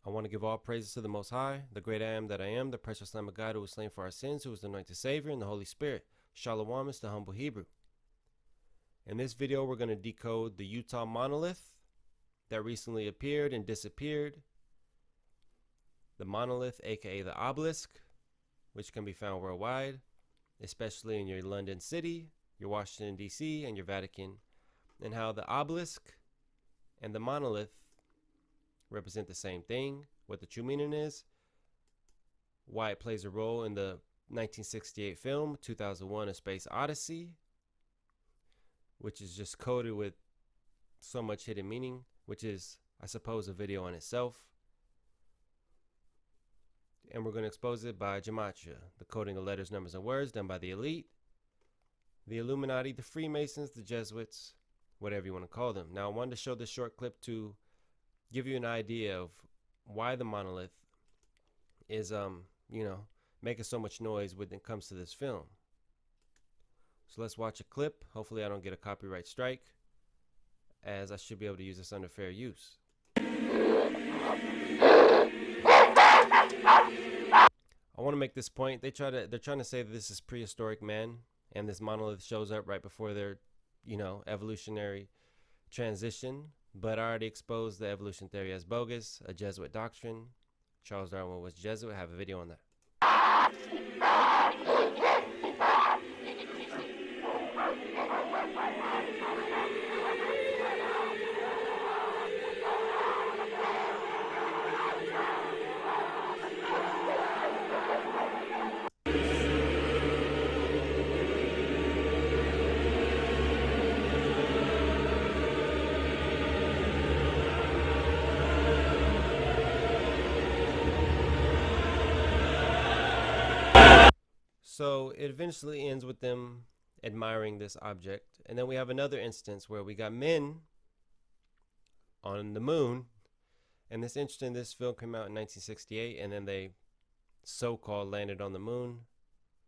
I want to give all praises to the Most High, the great I am that I am, the precious Lamb of God who was slain for our sins, who was the anointed Savior, and the Holy Spirit. Shalom is the humble Hebrew. In this video, we're going to decode the Utah Monolith that recently appeared and disappeared. The Monolith, aka the Obelisk, which can be found worldwide, especially in your London City, your Washington, D.C., and your Vatican, and how the Obelisk and the Monolith represent the same thing, what the true meaning is, why it plays a role in the 1968 film 2001 A Space Odyssey, which is just coded with so much hidden meaning, which is, I suppose, a video on itself. And we're going to expose it by gematria, the coding of letters, numbers, and words done by the elite, the Illuminati, the Freemasons, the Jesuits, whatever you want to call them. Now, I wanted to show this short clip to give you an idea of why the monolith is, making so much noise when it comes to this film. So let's watch a clip. Hopefully I don't get a copyright strike, as I should be able to use this under fair use. I want to make this point. They're trying to say that this is prehistoric man, and this monolith shows up right before their, evolutionary transition. But I already exposed the evolution theory as bogus, a Jesuit doctrine. Charles Darwin was Jesuit. I have a video on that. So it eventually ends with them admiring this object. And then we have another instance where we got men on the moon. And this interesting, this film came out in 1968, and then they so-called landed on the moon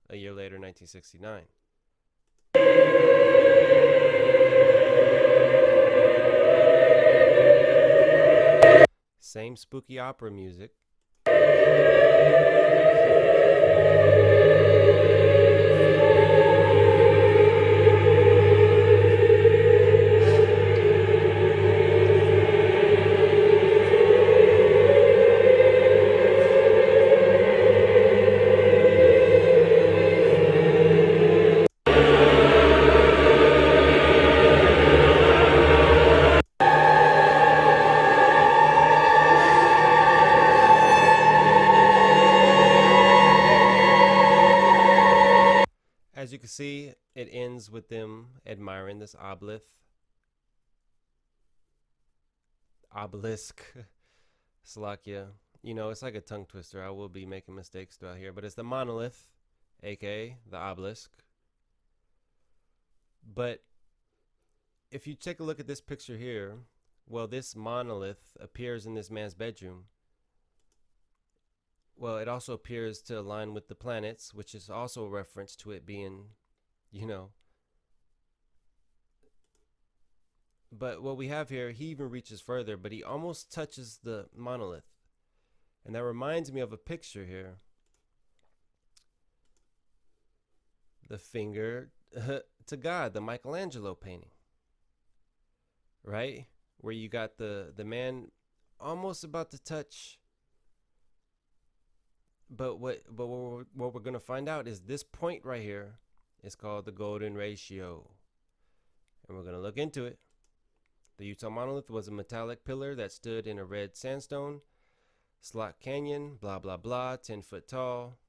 a year later, 1969. Same spooky opera music. As you can see, it ends with them admiring this obelisk, Slovakia. It's like a tongue twister. I will be making mistakes throughout here, but it's the monolith, aka the obelisk. But if you take a look at this picture here, well, this monolith appears in this man's bedroom. Well, it also appears to align with the planets, which is also a reference to it being, But what we have here, he even reaches further, but he almost touches the monolith. And that reminds me of a picture here. The finger to God, the Michelangelo painting. Right? Where you got the man almost about to touch. But what we're going to find out is this point right here is called the golden ratio. And we're going to look into it. The Utah Monolith was a metallic pillar that stood in a red sandstone, slot canyon, blah, blah, blah, 10 foot tall.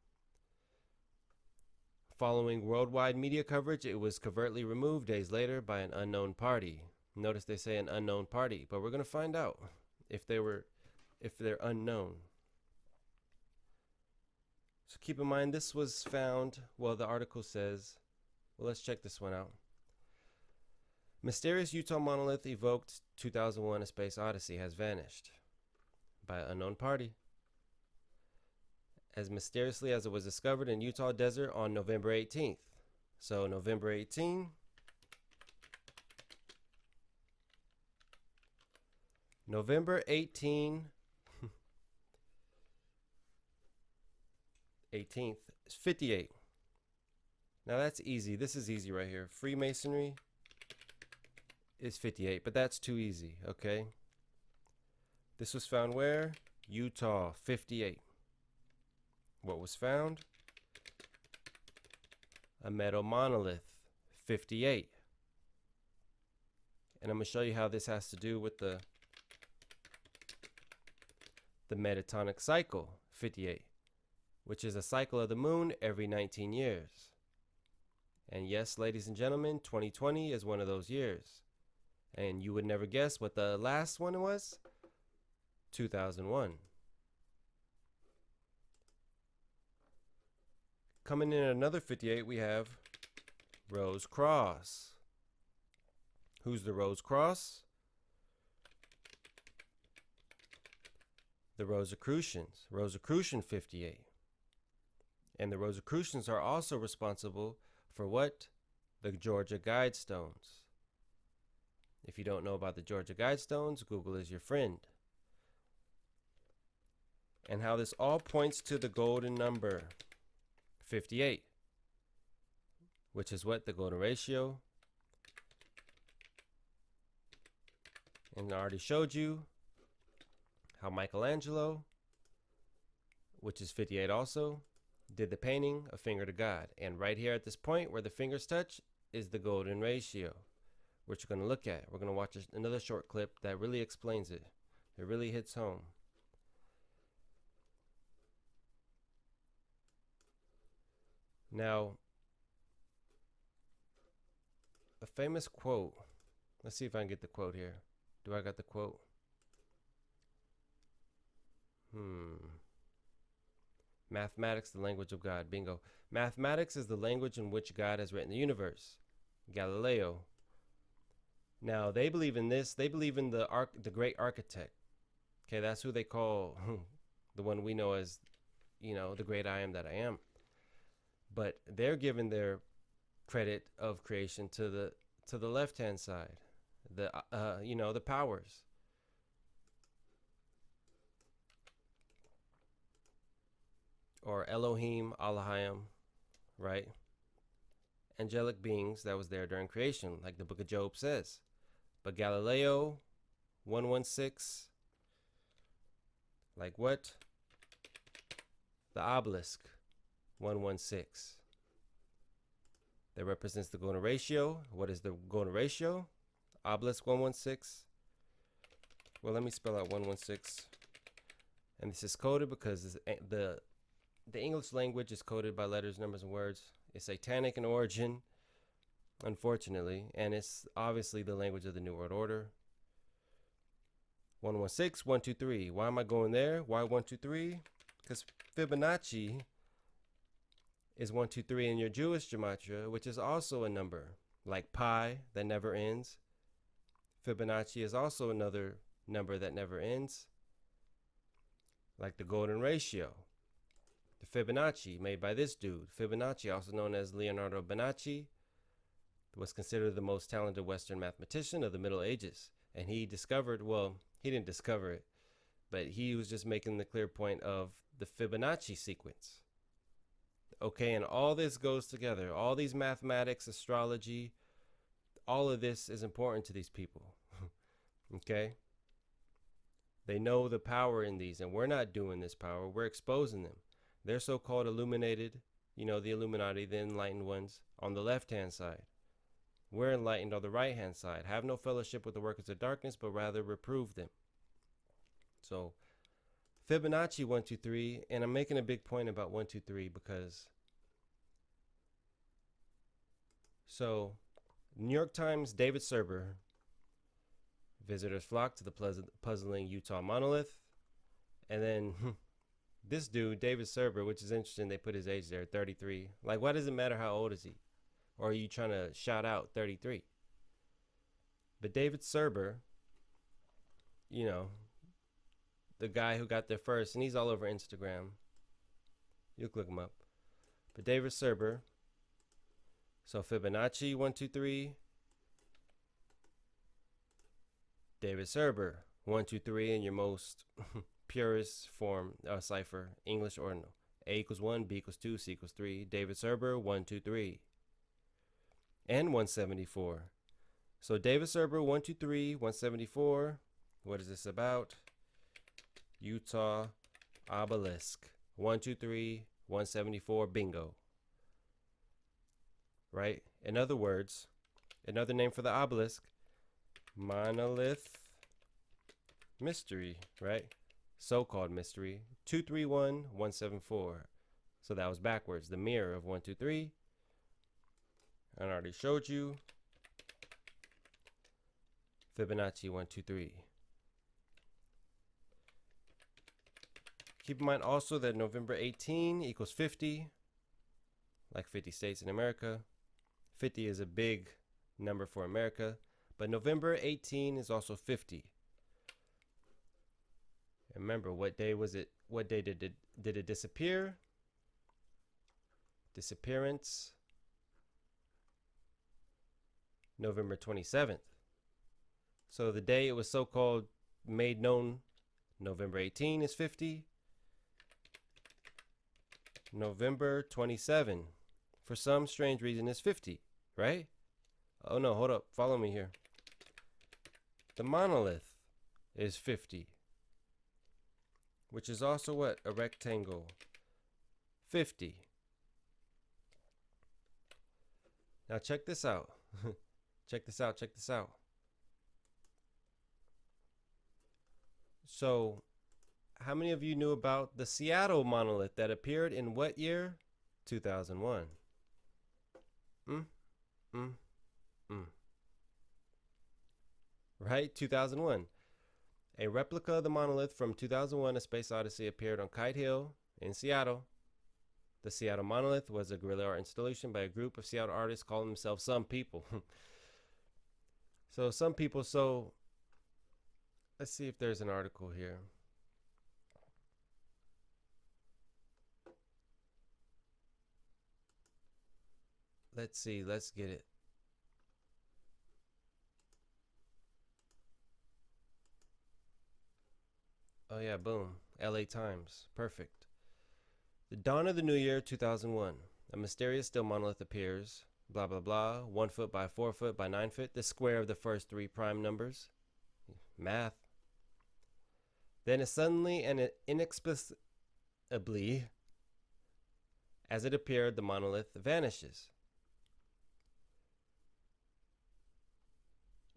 Following worldwide media coverage, it was covertly removed days later by an unknown party. Notice they say an unknown party, but we're going to find out if they're unknown. So keep in mind, this was found, the article says, let's check this one out. Mysterious Utah monolith evoked 2001 A Space Odyssey has vanished by an unknown party. As mysteriously as it was discovered in Utah desert on November 18th. So November 18, November 18, 18th is 58. Now that's easy. This is easy right here. Freemasonry is 58, but that's too easy, okay? This was found where? Utah, 58. What was found? A metal monolith, 58. And I'm going to show you how this has to do with the metatonic cycle, 58, which is a cycle of the moon every 19 years. And yes, ladies and gentlemen, 2020 is one of those years. And you would never guess what the last one was? 2001. Coming in at another 58, we have Rose Cross. Who's the Rose Cross? The Rosicrucians. Rosicrucian 58. And the Rosicrucians are also responsible for what? The Georgia Guidestones. If you don't know about the Georgia Guidestones, Google is your friend. And how this all points to the golden number, 58, which is what? The golden ratio. And I already showed you how Michelangelo, which is 58 also, did the painting A Finger to God. And right here at this point where the fingers touch is the golden ratio, which we're going to look at. We're going to watch another short clip that really explains it. It really hits home. Now, a famous quote. Let's see if I can get the quote here. Do I got the quote? Mathematics, the language of God. Bingo. Mathematics is the language in which God has written the universe. Galileo. Now, they believe in this. They believe in the great architect. Okay, that's who they call the one we know as, the great I am that I am. But they're giving their credit of creation to the left-hand side. The powers. Or Elohim, Allahayim, right? Angelic beings that was there during creation, like the book of Job says. But Galileo, 116, like what? The obelisk, 116. That represents the golden ratio. What is the golden ratio? Obelisk, 116. Well, let me spell out 116. And this is coded because the English language is coded by letters, numbers, and words. It's satanic in origin, unfortunately, and it's obviously the language of the New World Order. 116, 1, 2, 3. Why am I going there? Why 1, 2, 3? Because Fibonacci is 1, 2, 3 in your Jewish gematria, which is also a number, like pi that never ends. Fibonacci is also another number that never ends, like the golden ratio. The Fibonacci, made by this dude. Fibonacci, also known as Leonardo Benacci, was considered the most talented Western mathematician of the Middle Ages. And he discovered, well, he didn't discover it, but he was just making the clear point of the Fibonacci sequence. Okay, and all this goes together. All these mathematics, astrology, all of this is important to these people. Okay? They know the power in these, and we're not doing this power. We're exposing them. They're so-called illuminated, the Illuminati, the enlightened ones, on the left-hand side. We're enlightened on the right-hand side. Have no fellowship with the workers of darkness, but rather reprove them. So, Fibonacci 1, 2, 3, and I'm making a big point about 1, 2, 3 because, so, New York Times, David Serber, visitors flock to the puzzling Utah Monolith, and then this dude, David Serber, which is interesting, they put his age there, 33. Like, why does it matter how old is he? Or are you trying to shout out 33? But David Serber, the guy who got there first, and he's all over Instagram. You can look him up. But David Serber, so Fibonacci, 1, 2, 3. David Serber, 1, 2, 3 in your most purest form, cipher, English ordinal. A equals 1, B equals 2, C equals 3. David Serber, 1, 2, 3. And 174. So David Serber, 1, 2, 3, 174. What is this about? Utah obelisk. 1, 2, 3, 174. Bingo. Right? In other words, another name for the obelisk, monolith mystery, right? So-called mystery. 231 174. So that was backwards. The mirror of 1, 2, 3. I already showed you. Fibonacci 1, 2, 3. Keep in mind also that November 18 equals 50, like 50 states in America. 50 is a big number for America, but November 18 is also 50. And remember, what day was it? What day did it disappear? Disappearance, November 27th. So the day it was so-called made known, November 18 is 50. November 27, for some strange reason, is 50, right? Oh no, hold up, follow me here. The monolith is 50, which is also what? A rectangle. 50. Now check this out. Check this out, check this out. So, how many of you knew about the Seattle Monolith that appeared in what year? 2001. Right? 2001. A replica of the monolith from 2001, A Space Odyssey, appeared on Kite Hill in Seattle. The Seattle Monolith was a guerrilla art installation by a group of Seattle artists calling themselves Some People. So, Some People, so let's see if there's an article here. Let's see, let's get it. Oh yeah, boom. LA Times. Perfect. The dawn of the new year, 2001. A mysterious still monolith appears. Blah, blah, blah. 1 foot by 4 foot by 9 foot. The square of the first 3 prime numbers. Math. Then it suddenly and inexplicably, as it appeared, the monolith vanishes.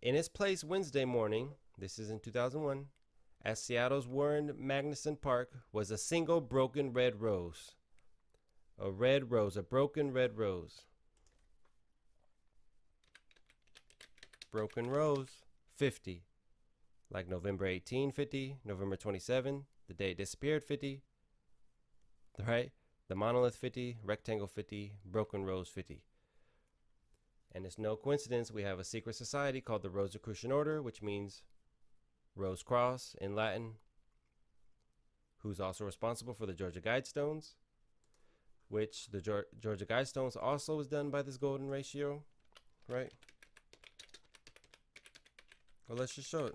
In its place Wednesday morning, this is in 2001, at Seattle's Warren Magnuson Park, was a single broken red rose. A red rose, a broken red rose. Broken rose, 50. Like November 18, 50. November 27, the day it disappeared, 50. Right? The monolith, 50. Rectangle, 50. Broken rose, 50. And it's no coincidence we have a secret society called the Rosicrucian Order, which means Rose Cross in Latin, who's also responsible for the Georgia Guidestones, which the Georgia Guidestones also is done by this golden ratio, right? Well, let's just show it.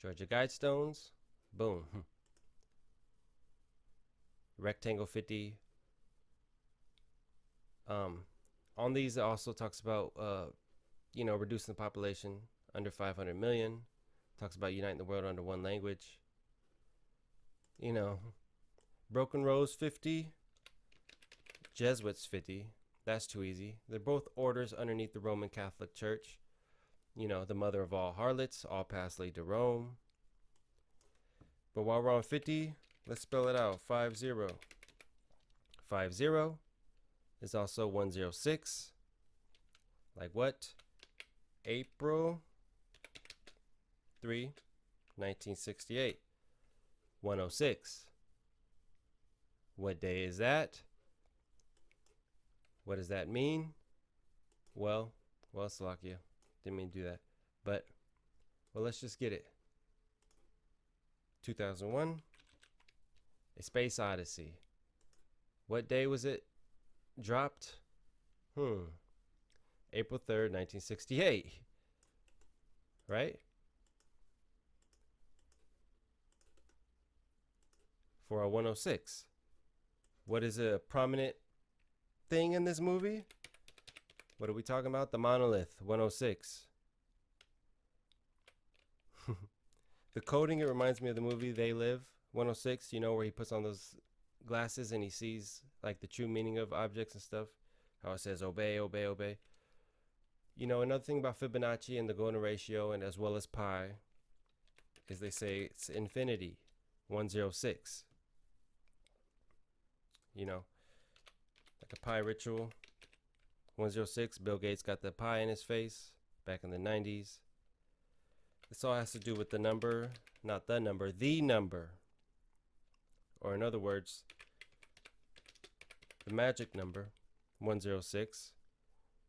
Georgia Guidestones, boom. Rectangle 50. On these, it also talks about, reducing the population under 500 million. Talks about uniting the world under one language. Broken Rose 50. Jesuits 50. That's too easy. They're both orders underneath the Roman Catholic Church. The mother of all harlots, all paths lead to Rome. But while we're on 50, let's spell it out. 50. 50 is also 106. Like what? April 3, 1968. 106. What day is that? What does that mean? Well, Slovakia. Didn't mean to do that. But, let's just get it. 2001. A Space Odyssey. What day was it dropped? April 3rd, 1968. Right? For a 106. What is a prominent thing in this movie? What are we talking about? The Monolith 106. The coding, it reminds me of the movie They Live 106, you know, where he puts on those glasses and he sees like the true meaning of objects and stuff. How it says obey, obey, obey. You know, another thing about Fibonacci and the golden ratio, and as well as pi, is they say it's infinity 106. You know, like a pi ritual 106. Bill Gates got the pie in his face back in the 90s. This all has to do with the number, not the number, the number. Or in other words, the magic number, 106.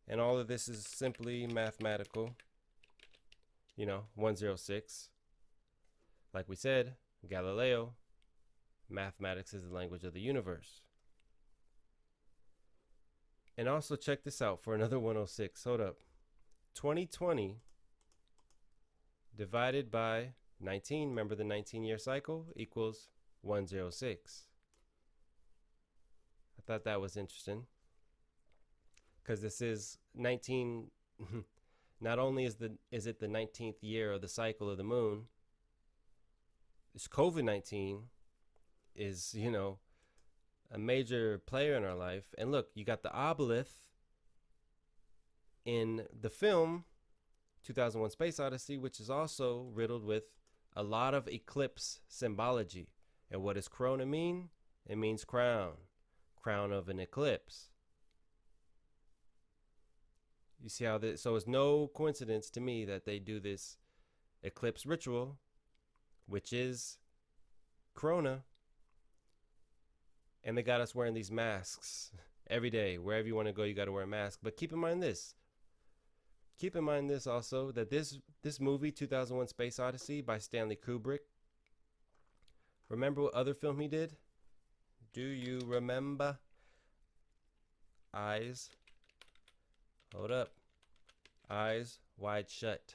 And all of this is simply mathematical. You know, 106. Like we said, Galileo, mathematics is the language of the universe. And also check this out for another 106. Hold up. 2020 divided by 19, remember the 19-year cycle, equals 106. I thought that was interesting because this is 19. Not only is it the 19th year of the cycle of the moon, this COVID-19 is, you know, a major player in our life. And look, you got the obelisk in the film 2001 Space Odyssey, which is also riddled with a lot of eclipse symbology. And what does corona mean? It means crown of an eclipse. You see how this, so it's no coincidence to me that they do this eclipse ritual, which is corona, and they got us wearing these masks every day. Wherever you want to go, you got to wear a mask. But keep in mind this also, that this movie 2001 Space Odyssey by Stanley Kubrick, remember what other film he did? Do you remember? Eyes, hold up, Eyes Wide Shut,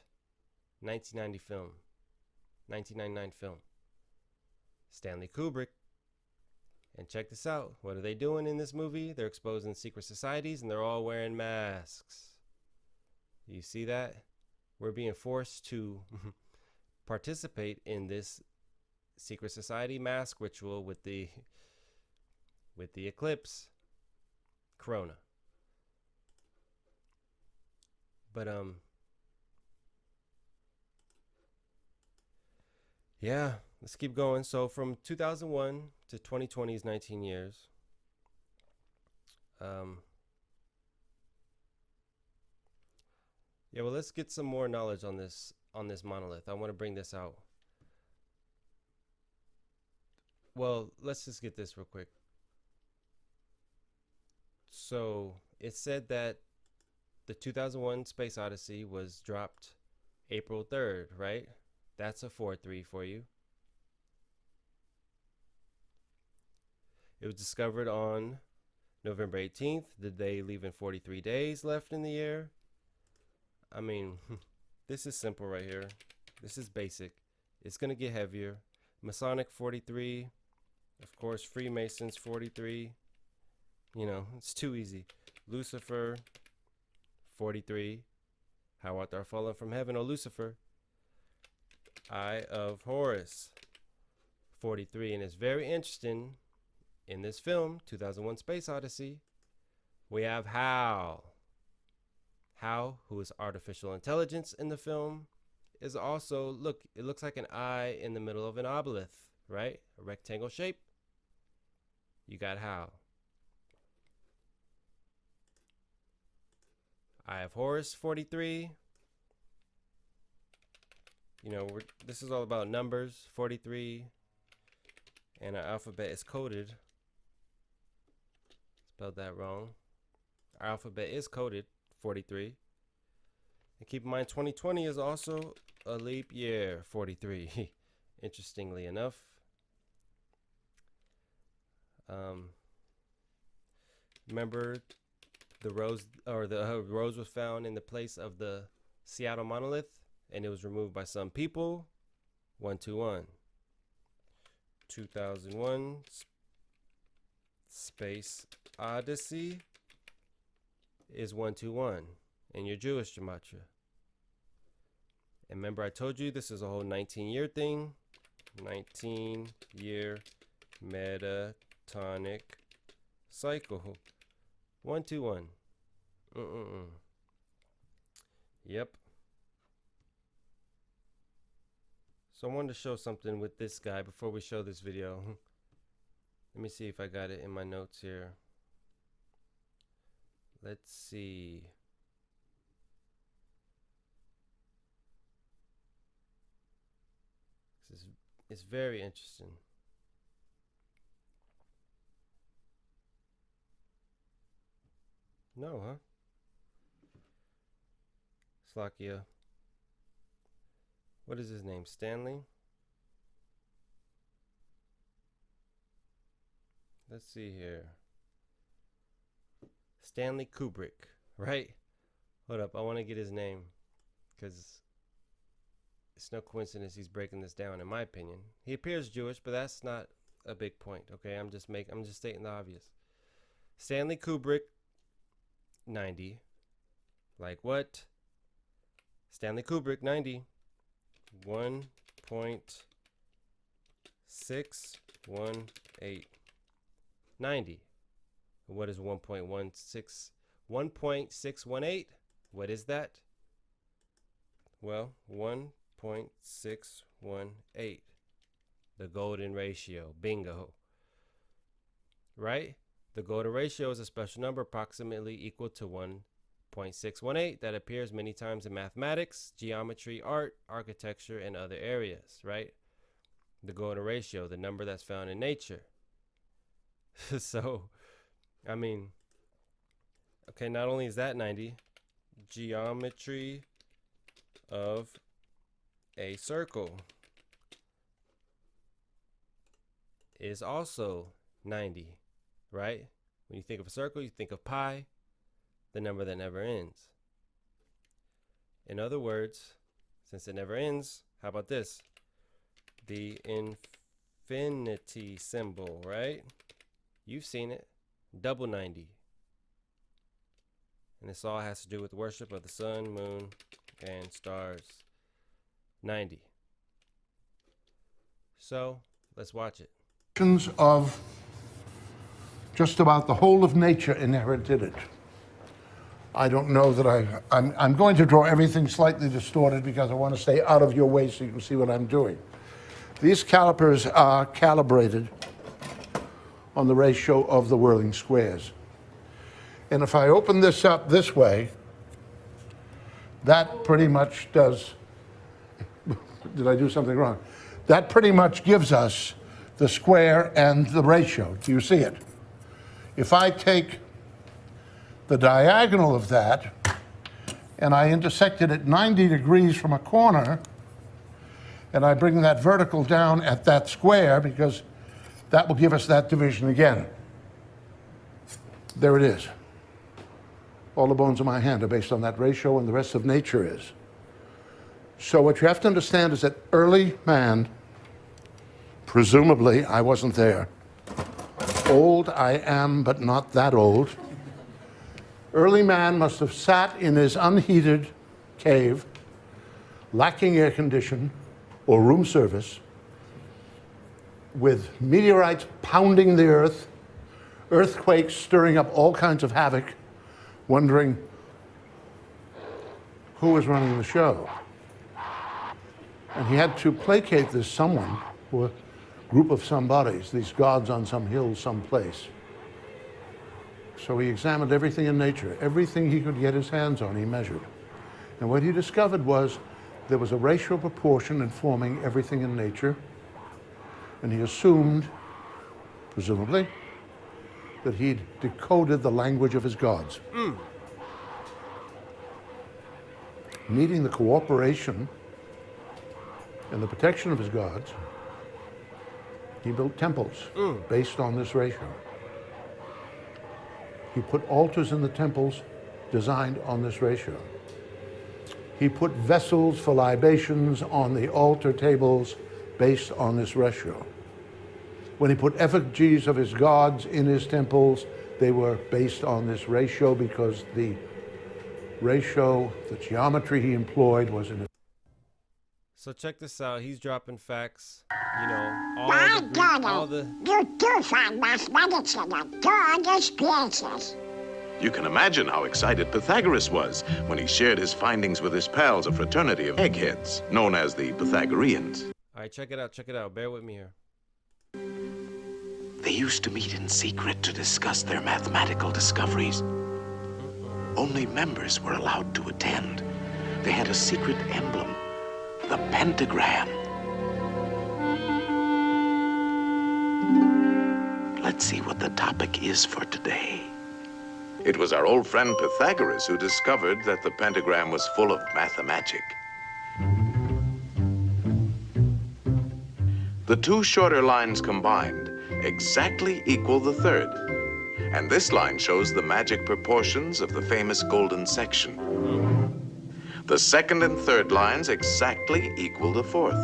1999 film, Stanley Kubrick. And check this out. What are they doing in this movie? They're exposing secret societies and they're all wearing masks. You see that? We're being forced to participate in this secret society mask ritual with the eclipse corona. But yeah, let's keep going. So from 2001 to 2020 is 19 years. Yeah, well, let's get some more knowledge on this monolith. I want to bring this out. Well, let's just get this real quick. So it said that the 2001 Space Odyssey was dropped April 3rd, right? That's a 4-3 for you. It was discovered on November 18th. Did they leave in 43 days left in the year? I mean, this is simple right here. This is basic. It's going to get heavier. Masonic 43. Of course, Freemasons 43. You know, it's too easy. Lucifer 43. How art thou fallen from heaven, O Lucifer? Eye of Horus 43. And it's very interesting. In this film, 2001 Space Odyssey, we have Hal. Hal, who is artificial intelligence in the film, is also, look, it looks like an eye in the middle of an obelisk, right? A rectangle shape. You got Hal. Eye of Horus 43. You know, this is all about numbers, 43. And our alphabet is coded. Spelled that wrong. Our alphabet is coded 43. And keep in mind, 2020 is also a leap year, 43. Interestingly enough. Remember the rose, or the rose was found in the place of the Seattle Monolith, and it was removed by some people. 121. 2001 space Odyssey is 121 in your Jewish gematria. And remember I told you this is a whole 19-year thing. 19-year metatonic cycle. 121. Yep. So I wanted to show something with this guy before we show this video. Let me see if I got it in my notes here. Let's see. It's very interesting. No, huh? Slakia. What is his name? Stanley? Let's see here. Stanley Kubrick, right? Hold up, I want to get his name because it's no coincidence he's breaking this down, in my opinion. He appears Jewish, but that's not a big point, okay? I'm just stating the obvious. Stanley Kubrick, 90. Like what? Stanley Kubrick, 90. 1.618. 90. What is 1.16? 1.618? What is that? Well, 1.618. The golden ratio. Bingo. Right? The golden ratio is a special number approximately equal to 1.618 that appears many times in mathematics, geometry, art, architecture, and other areas, right? The golden ratio, the number that's found in nature. So, I mean, okay, not only is that 90, geometry of a circle is also 90, right? When you think of a circle, you think of pi, the number that never ends. In other words, since it never ends, how about this? The infinity symbol, right? You've seen it. Double 90. And this all has to do with worship of the sun, moon, and stars. 90. So, let's watch it. Of just about the whole of nature inherited it. I don't know that I'm going to draw everything slightly distorted because I want to stay out of your way so you can see what I'm doing. These calipers are calibrated on the ratio of the whirling squares. And if I open this up this way, that pretty much does, did I do something wrong? That pretty much gives us the square and the ratio. Do you see it? If I take the diagonal of that and I intersect it at 90 degrees from a corner, and I bring that vertical down at that square, because that will give us that division again. There it is. All the bones of my hand are based on that ratio, and the rest of nature is. So what you have to understand is that early man, presumably, I wasn't there. Old I am, but not that old. Early man must have sat in his unheated cave, lacking air condition or room service, with meteorites pounding the earth, earthquakes stirring up all kinds of havoc, wondering who was running the show. And he had to placate this someone, or a group of somebodies, these gods on some hill someplace. So he examined everything in nature. Everything he could get his hands on, he measured. And what he discovered was there was a ratio proportion in forming everything in nature. And he assumed, presumably, that he'd decoded the language of his gods. Needing the cooperation and the protection of his gods, he built temples based on this ratio. He put altars in the temples designed on this ratio. He put vessels for libations on the altar tables based on this ratio. When he put effigies of his gods in his temples, they were based on this ratio because the ratio, the geometry he employed was in a... So check this out. He's dropping facts. You know, You do find mathematics in the darndest places. You can imagine how excited Pythagoras was when he shared his findings with his pals, a fraternity of eggheads, known as the Pythagoreans. All right, check it out. Check it out. Bear with me here. They used to meet in secret to discuss their mathematical discoveries. Only members were allowed to attend. They had a secret emblem, the pentagram. Let's see what the topic is for today. It was our old friend Pythagoras who discovered that the pentagram was full of mathemagic. The two shorter lines combined exactly equal the third. And this line shows the magic proportions of the famous golden section. The second and third lines exactly equal the fourth.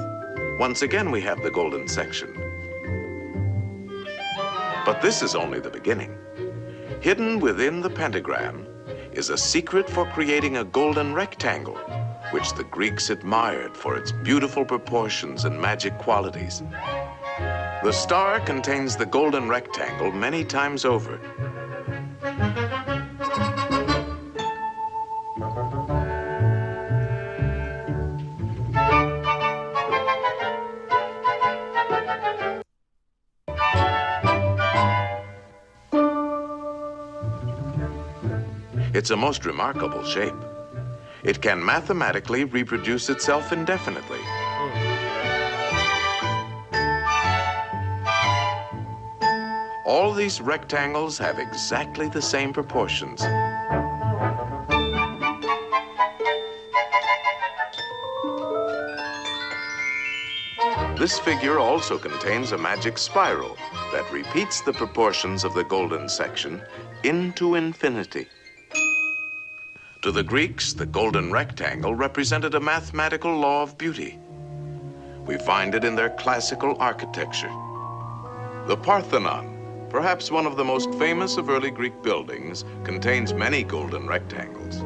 Once again, we have the golden section. But this is only the beginning. Hidden within the pentagram is a secret for creating a golden rectangle, which the Greeks admired for its beautiful proportions and magic qualities. The star contains the golden rectangle many times over. It's a most remarkable shape. It can mathematically reproduce itself indefinitely. All these rectangles have exactly the same proportions. This figure also contains a magic spiral that repeats the proportions of the golden section into infinity. To the Greeks, the golden rectangle represented a mathematical law of beauty. We find it in their classical architecture. The Parthenon, perhaps one of the most famous of early Greek buildings, contains many golden rectangles.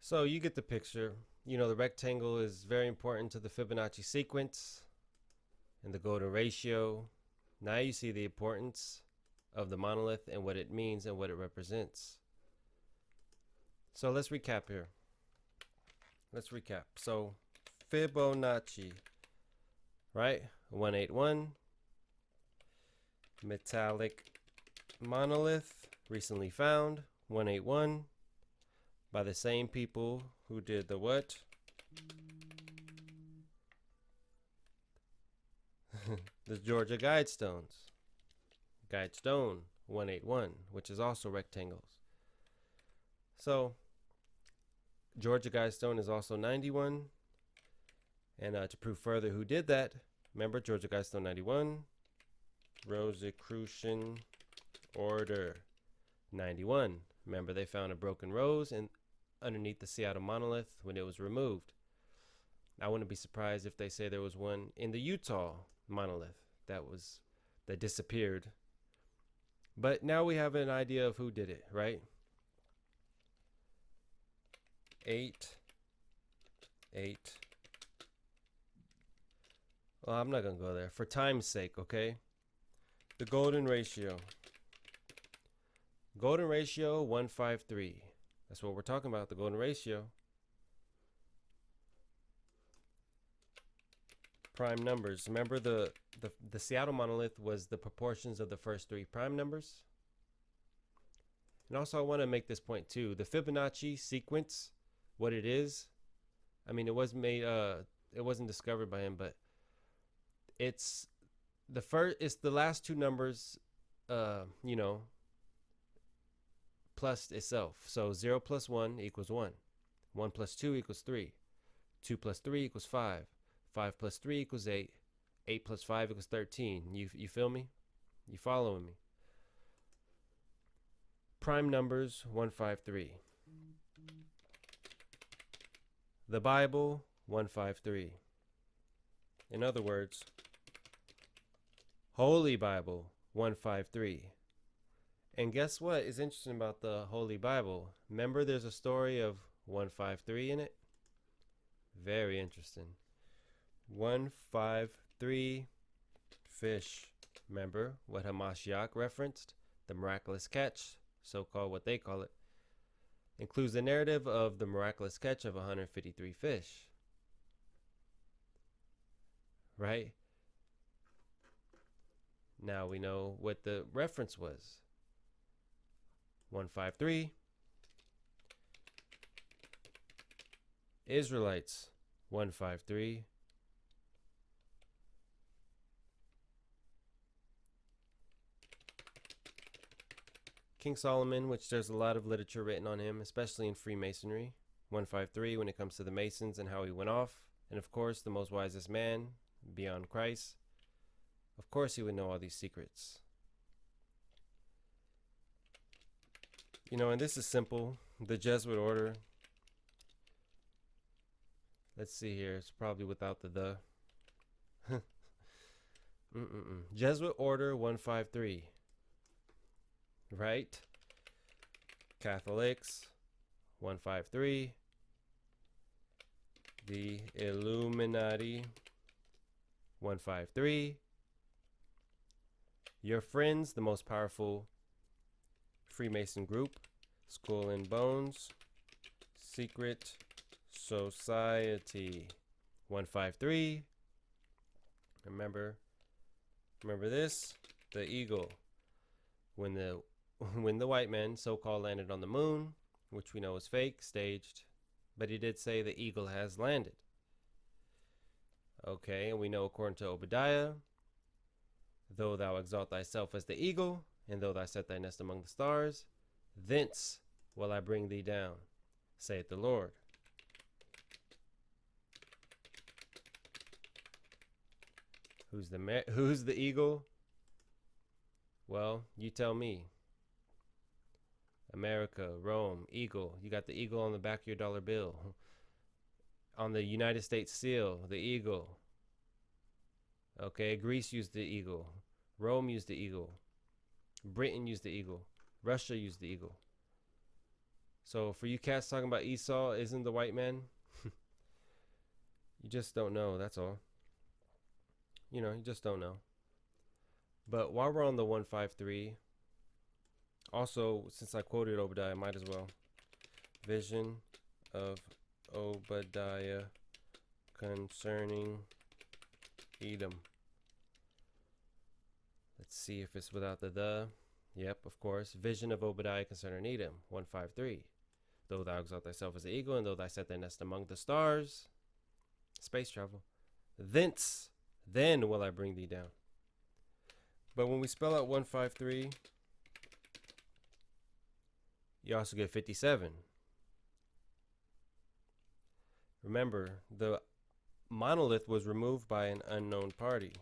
So you get the picture. You know, the rectangle is very important to the Fibonacci sequence and the golden ratio. Now you see the importance of the monolith and what it means and what it represents. So let's recap here. Let's recap. So Fibonacci, right? 181. Metallic monolith, recently found. 181. By the same people who did the what? The Georgia Guidestones. Guidestone 181, which is also rectangles. So Georgia Guidestone is also 91. And to prove further who did that, remember Georgia Guidestone 91, Rosicrucian Order 91. Remember they found a broken rose and underneath the Seattle Monolith when it was removed. I wouldn't be surprised if they say there was one in the Utah Monolith that disappeared. But now we have an idea of who did it, right? 8. Well, I'm not going to go there for time's sake, okay? The golden ratio. Golden ratio 153. That's what we're talking about, the golden ratio. Prime numbers. Remember the Seattle Monolith was the proportions of the first three prime numbers? And also I want to make this point too. The Fibonacci sequence, what it is, I mean it wasn't discovered by him, but it's the last two numbers plus itself. So 0 plus 1 equals 1. 1 plus 2 equals 3. 2 plus 3 equals 5. 5 plus 3 equals 8. 8 plus 5 equals 13. You feel me? You following me? Prime numbers 153. The Bible 153. In other words, Holy Bible 153. And guess what is interesting about the Holy Bible? Remember there's a story of 153 in it? Very interesting. 153 fish. Remember what Hamashiach referenced? The miraculous catch, so-called what they call it, includes the narrative of the miraculous catch of 153 fish. Right? Now we know what the reference was. 153. Israelites 153. King Solomon, which there's a lot of literature written on him, especially in Freemasonry, 153 when it comes to the Masons and how he went off. And of course, the most wisest man beyond Christ. Of course, he would know all these secrets. You know, and this is simple. The Jesuit order. Let's see here. It's probably without the. Jesuit order 153. Right? Catholics 153. The Illuminati 153. Your Friends, the most powerful Freemason group. Skull and Bones. Secret Society 153. Remember this? The eagle. When the white men so-called landed on the moon, which we know is fake, staged, but he did say the eagle has landed. Okay, and we know according to Obadiah, though thou exalt thyself as the eagle, and though thou set thy nest among the stars, thence will I bring thee down, saith the Lord. Who's the eagle? Well, you tell me. America, Rome, eagle. You got the eagle on the back of your dollar bill. On the United States seal, the eagle. Okay, Greece used the eagle. Rome used the eagle. Britain used the eagle. Russia used the eagle. So for you cats talking about Esau isn't the white man, you just don't know, that's all. You know, you just don't know. But while we're on the 153, also, since I quoted Obadiah, I might as well. Vision of Obadiah concerning Edom. Let's see if it's without the. Yep, of course. Vision of Obadiah concerning Edom, 153. Though thou exalt thyself as an eagle, and though thou set thy nest among the stars. Space travel. Thence, then will I bring thee down. But when we spell out 153, you also get 57. Remember, the monolith was removed by an unknown party.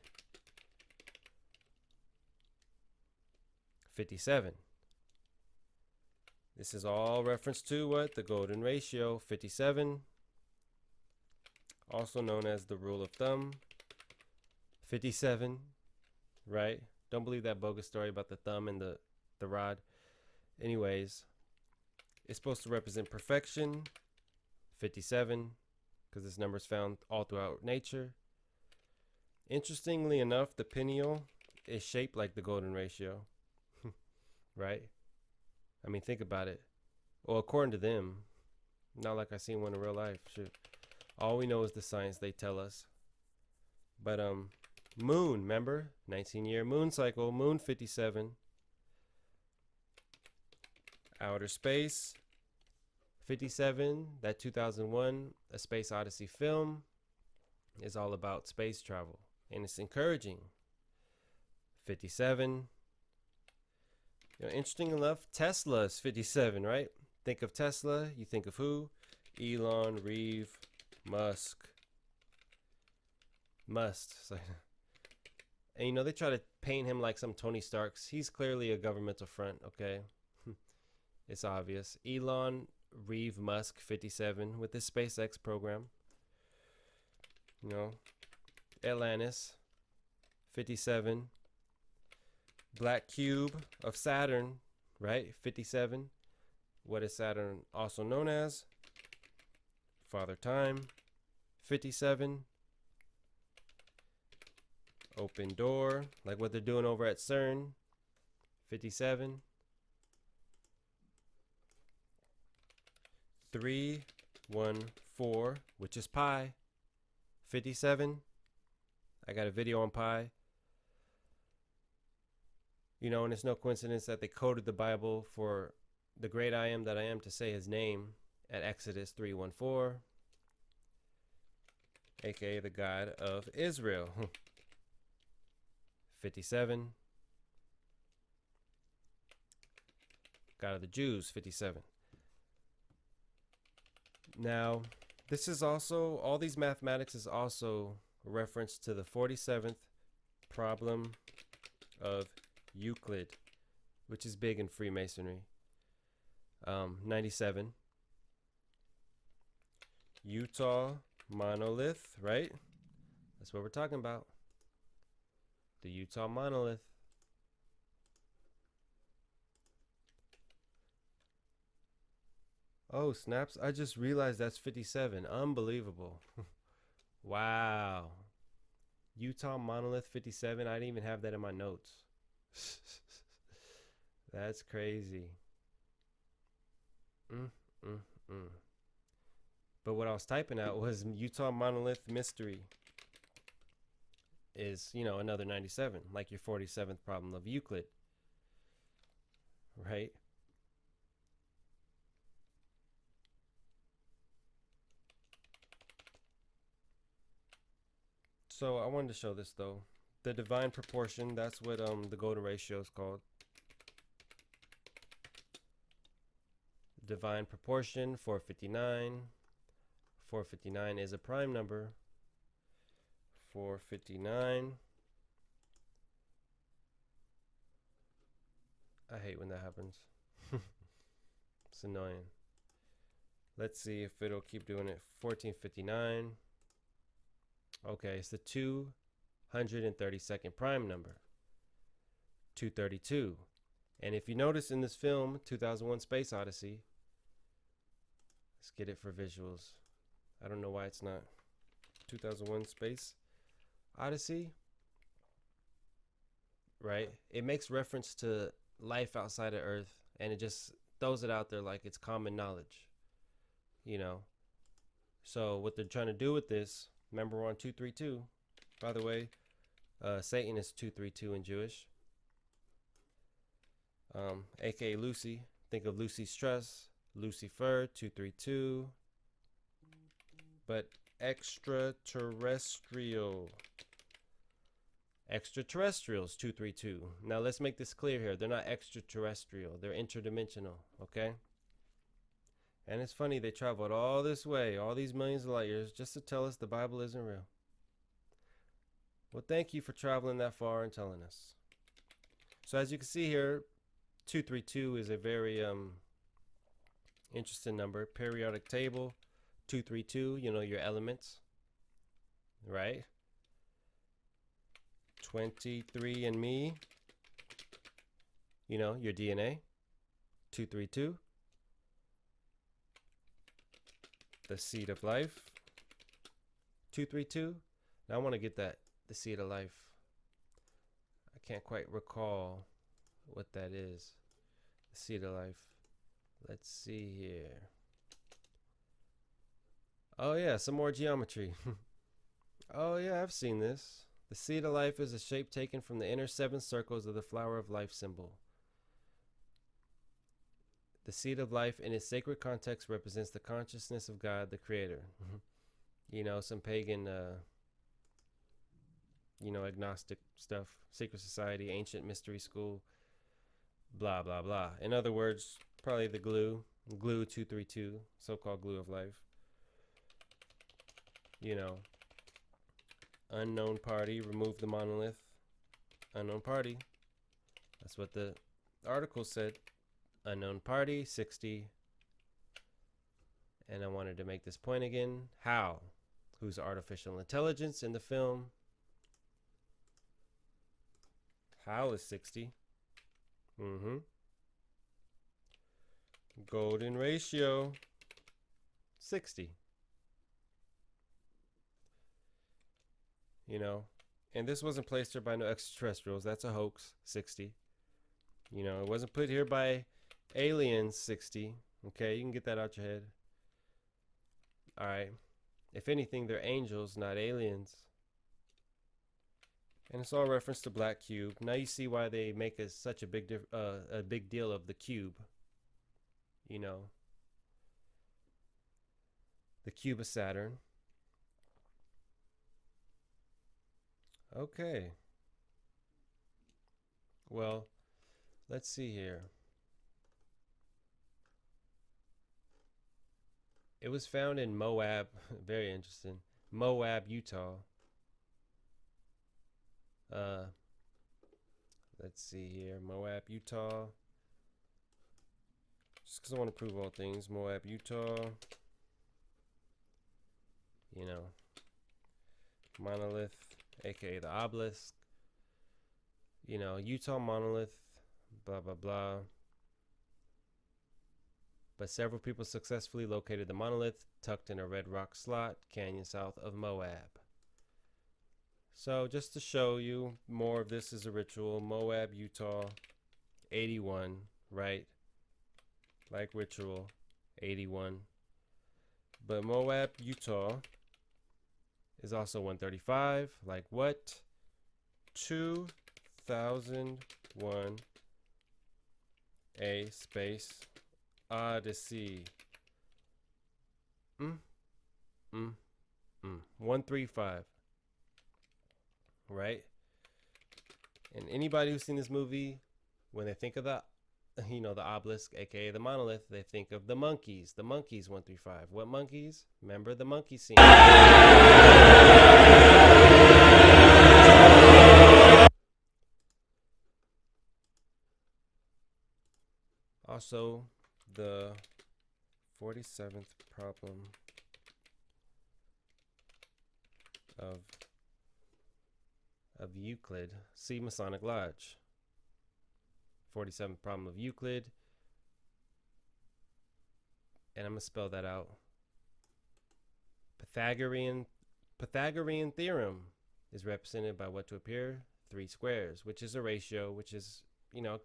57. This is all reference to what? The golden ratio, 57. Also known as the rule of thumb, 57, right? Don't believe that bogus story about the thumb and the rod. Anyways, it's supposed to represent perfection, 57, because this number is found all throughout nature. Interestingly enough, the pineal is shaped like the golden ratio, right? I mean, think about it. Well, according to them, not like I seen one in real life. Shit. All we know is the science they tell us. But moon, remember? 19-year moon cycle, moon 57. Outer space 57. That 2001 A Space Odyssey film is all about space travel, and it's encouraging. 57. You know, interesting enough, Tesla is 57, right? Think of Tesla, you think of who? Elon, Reeve, Musk. So, and you know, they try to paint him like some Tony Starks. He's clearly a governmental front, okay? It's obvious. Elon, Reeve Musk 57 with his SpaceX program. You know, Atlantis 57. Black cube of Saturn, right? 57. What is Saturn also known as? Father Time. 57. Open door, like what they're doing over at CERN. 57. 314, which is pi. 57. I got a video on pi. You know, and it's no coincidence that they coded the Bible for the great I am that I am to say his name at Exodus 3:14, aka the God of Israel. 57. God of the Jews, 57. Now, this is also, all these mathematics is also a reference to the 47th problem of Euclid, which is big in Freemasonry. 97. Utah Monolith, right? That's what we're talking about. The Utah Monolith. Oh, snaps. I just realized that's 57. Unbelievable. Wow. Utah Monolith 57. I didn't even have that in my notes. That's crazy. But what I was typing out was Utah Monolith Mystery is, you know, another 97, like your 47th problem of Euclid. Right? So I wanted to show this though. The divine proportion, that's what the golden ratio is called. Divine proportion, 459. 459 is a prime number. 459. I hate when that happens. It's annoying. Let's see if it'll keep doing it. 1459. Okay, it's the 232nd prime number. 232. And if you notice in this film, 2001 Space Odyssey, let's get it for visuals. I don't know why it's not 2001 Space Odyssey. Right? It makes reference to life outside of Earth, and it just throws it out there like it's common knowledge. You know? So what they're trying to do with this, remember we're on 232. By the way, Satan is 232 in Jewish. AKA Lucy. Think of Lucy's Trust. Lucifer, 232. But extraterrestrial. Extraterrestrials, 232. Now let's make this clear here. They're not extraterrestrial. They're interdimensional, okay? And it's funny, they traveled all this way, all these millions of light years, just to tell us the Bible isn't real. Well, thank you for traveling that far and telling us. So as you can see here, 232 is a very interesting number. Periodic table, 232, you know, your elements, right? 23andMe, you know, your DNA, 232. The seed of life, 232. Now I want to get that, the seed of life. I can't quite recall what that is. The seed of life. Let's see here. Oh yeah, some more geometry. Oh yeah, I've seen this. The seed of life is a shape taken from the inner 7 circles of the flower of life symbol. The seed of life in its sacred context represents the consciousness of God, the creator. You know, some pagan, you know, agnostic stuff, secret society, ancient mystery school, blah, blah, blah. In other words, probably the glue 232, so-called glue of life. You know, unknown party, remove the monolith. Unknown party. That's what the article said. Unknown party, 60. And I wanted to make this point again. Hal, who's artificial intelligence in the film. Hal is 60. Golden ratio, 60. You know, and this wasn't placed here by no extraterrestrials. That's a hoax, 60. You know, it wasn't put here by aliens, 60. Okay, you can get that out your head. All right. If anything, they're angels, not aliens. And it's all reference to Black Cube. Now you see why they make such a big deal of the cube. You know, the cube of Saturn. Okay. Well, let's see here. It was found in Moab. Very interesting. Moab, Utah. Let's see here. Moab, Utah. Just because I want to prove all things. Moab, Utah. You know. Monolith, aka the obelisk. You know, Utah monolith. Blah, blah, blah. But several people successfully located the monolith tucked in a red rock slot canyon south of Moab. So just to show you, more of this is a ritual. Moab, Utah, 81, right? Like ritual, 81. But Moab, Utah is also 135. Like what? 2001 A Space Odyssey. 135. Right? And anybody who's seen this movie, when they think of the obelisk, aka the monolith, they think of the monkeys. The monkeys 135. What monkeys? Remember the monkey scene. Also, the 47th problem of Euclid. See Masonic Lodge. 47th problem of Euclid. And I'm going to spell that out. Pythagorean theorem is represented by what to appear? 3 squares, which is a ratio, which is,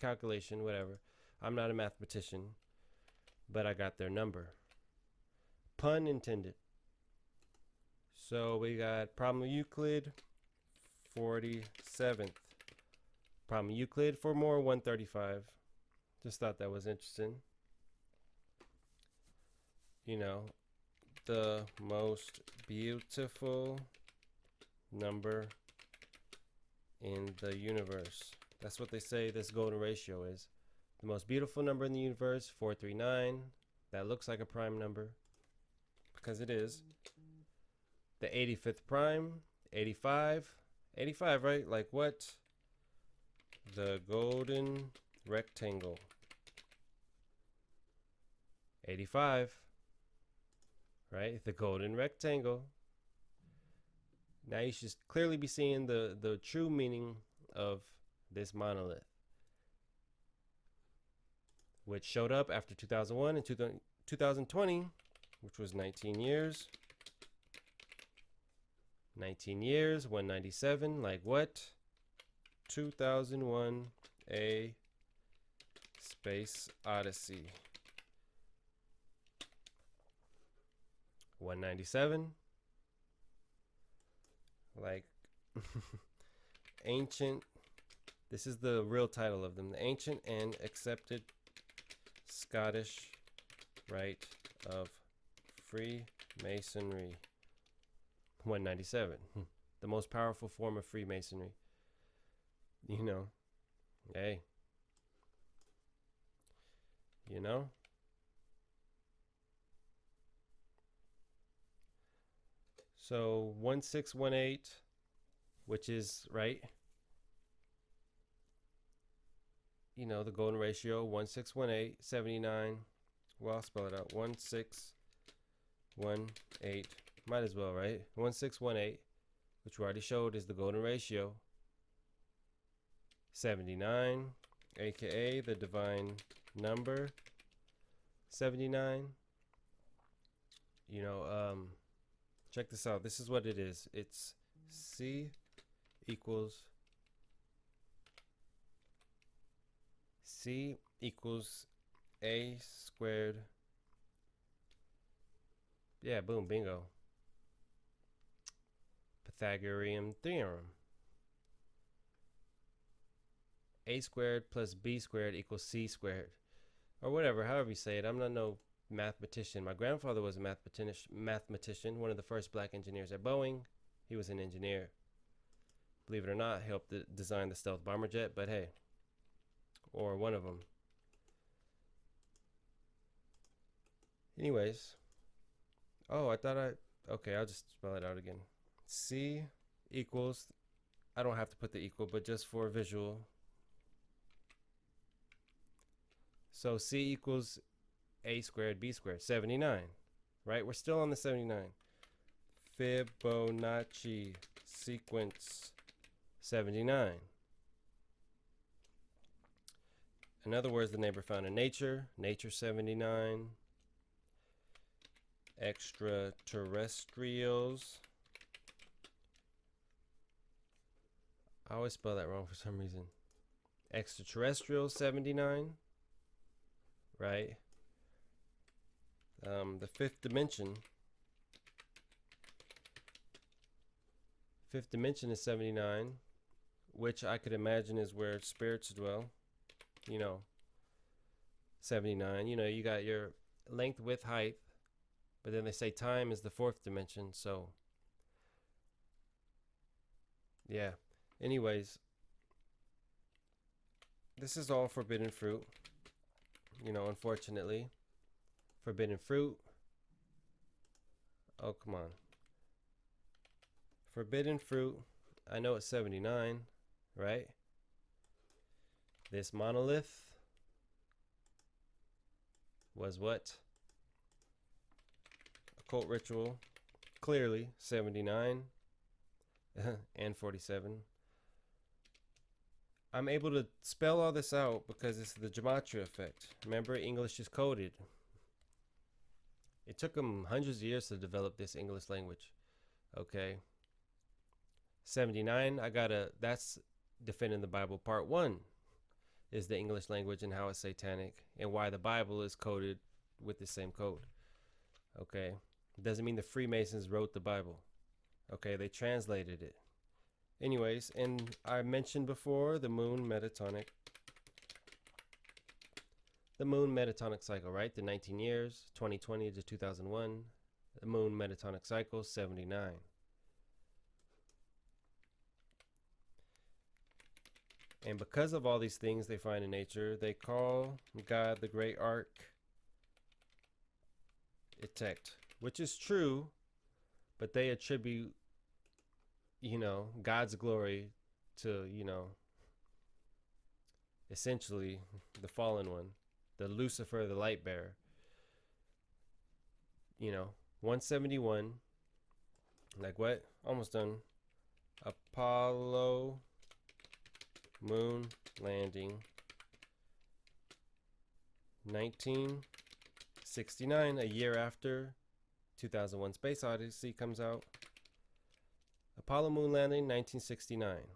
calculation, whatever. I'm not a mathematician, but I got their number. Pun intended. So we got problem of Euclid, 47th. Problem of Euclid for more 135. Just thought that was interesting. The most beautiful number in the universe. That's what they say this golden ratio is. The most beautiful number in the universe, 439. That looks like a prime number because it is. The 85th prime, 85. 85, right? Like what? The golden rectangle. 85. Right? The golden rectangle. Now you should clearly be seeing the true meaning of this monolith, which showed up after 2001 and 2020, which was 19 years. 19 years, 197, like what? 2001 A Space Odyssey. 197. Like ancient, this is the real title of them. The ancient and accepted Scottish rite of Freemasonry. 197. The most powerful form of Freemasonry. Hey. So 1618, which is, right? The golden ratio, 1618, 79. Well, I'll spell it out. 1618, 1618. Might as well, right? 1618, which we already showed is the golden ratio. 79, aka the divine number 79. Check this out. This is what it is. It's C equals A squared. Yeah, boom, bingo. Pythagorean theorem. A squared plus B squared equals C squared. Or whatever, however you say it. I'm not no mathematician. My grandfather was a mathematician, one of the first black engineers at Boeing. He was an engineer. Believe it or not, helped design the stealth bomber jet, but hey, or one of them. Anyways, okay, I'll just spell it out again. C equals, I don't have to put the equal, but just for visual. So C equals A squared, B squared, 79, right? We're still on the 79. Fibonacci sequence 79. In other words, the neighbor found in nature, nature 79. Extraterrestrials. I always spell that wrong for some reason. Extraterrestrials 79. Right? The fifth dimension. Fifth dimension is 79, which I could imagine is where spirits dwell. 79. You got your length, width, height, but then they say time is the fourth dimension. So, yeah. Anyways, this is all forbidden fruit. Unfortunately. Forbidden fruit. Oh, come on. Forbidden fruit. I know it's 79, right? This monolith was what? Occult ritual. Clearly 79 and 47. I'm able to spell all this out because it's the gematria effect. Remember, English is coded. It took them hundreds of years to develop this English language. Okay. 79, that's defending the Bible. Part 1 is the English language and how it's satanic and why the Bible is coded with the same code. Okay. Doesn't mean the Freemasons wrote the Bible. Okay, they translated it. Anyways, and I mentioned before the moon metatonic. The moon metatonic cycle, right? The 19 years, 2020 to 2001. The moon metatonic cycle, 79. And because of all these things they find in nature, they call God the great architect, which is true, but they attribute, God's glory to, essentially the fallen one, the Lucifer, the light bearer. 171, like what? Almost done. Apollo moon landing, 1969, a year after 2001 Space Odyssey comes out. Apollo moon landing, 1969,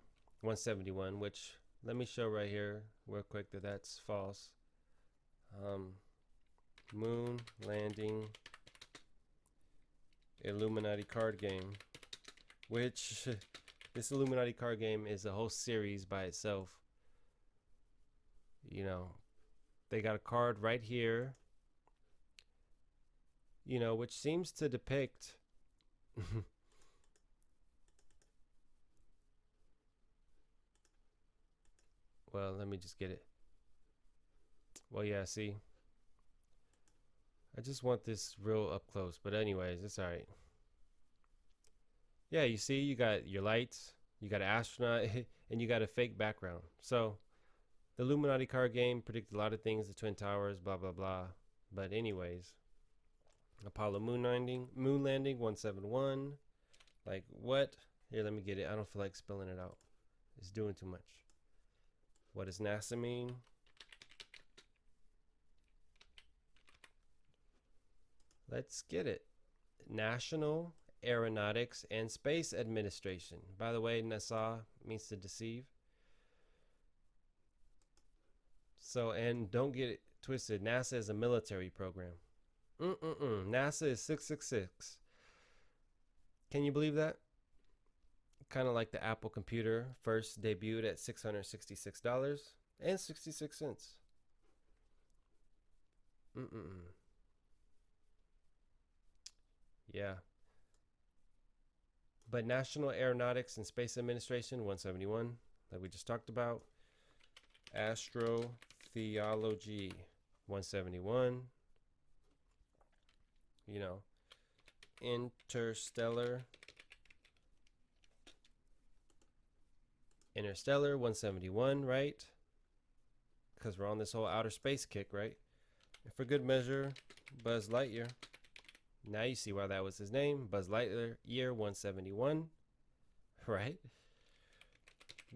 171, which let me show right here real quick that that's false. Moon landing Illuminati card game, which this Illuminati card game is a whole series by itself. They got a card right here, which seems to depict well, let me just get it. Well, yeah, see, I just want this real up close, but anyways, it's all right. Yeah, you see, you got your lights, you got an astronaut, and you got a fake background. So the Illuminati card game predicted a lot of things, the Twin Towers, blah, blah, blah. But anyways, Apollo moon landing 171. Like what? Here, let me get it. I don't feel like spelling it out. It's doing too much. What does NASA mean? Let's get it. National Aeronautics and Space Administration. By the way, NASA means to deceive. So, and don't get it twisted. NASA is a military program. NASA is 666. Can you believe that? Kind of like the Apple computer, first debuted at $666.66. Yeah. But National Aeronautics and Space Administration 171, like we just talked about. Astrotheology 171. You know, Interstellar 171, right? Because we're on this whole outer space kick, right? And for good measure, Buzz Lightyear. Now you see why that was his name. Buzz Lightyear 171, right?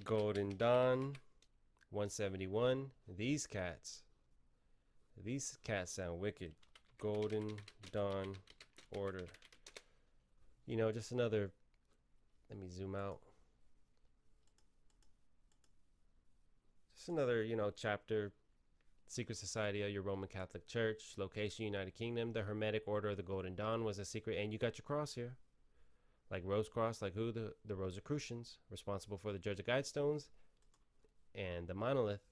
Golden Dawn 171. These cats sound wicked. Golden Dawn Order. You know, just another, let me zoom out. Just another, you know, chapter. Secret Society of your Roman Catholic Church. Location, United Kingdom. The Hermetic Order of the Golden Dawn was a secret. And you got your cross here. Like Rose Cross, like who? The Rosicrucians, responsible for the Judge of Guidestones and the Monolith.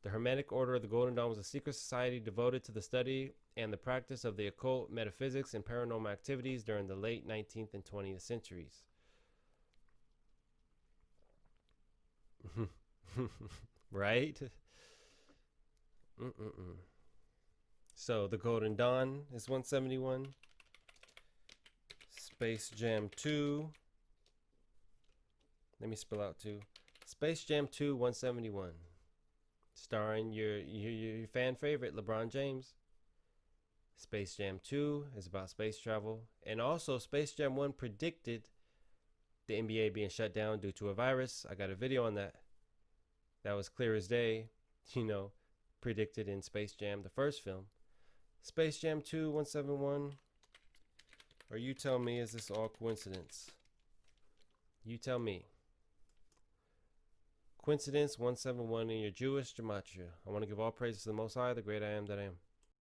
The Hermetic Order of the Golden Dawn was a secret society devoted to the study and the practice of the occult, metaphysics, and paranormal activities during the late 19th and 20th centuries. Right? So the Golden Dawn is 171. Space Jam 2. Let me spell out 2. Space Jam 2 171. Starring your fan favorite, LeBron James. Space Jam 2 is about space travel. And also, Space Jam 1 predicted the NBA being shut down due to a virus. I got a video on that. That was clear as day, you know, predicted in Space Jam, the first film. Space Jam 2 171. Or you tell me, is this all coincidence? You tell me. Coincidence 171 in your Jewish gematria. I want to give all praises to the Most High, the great I am that I am.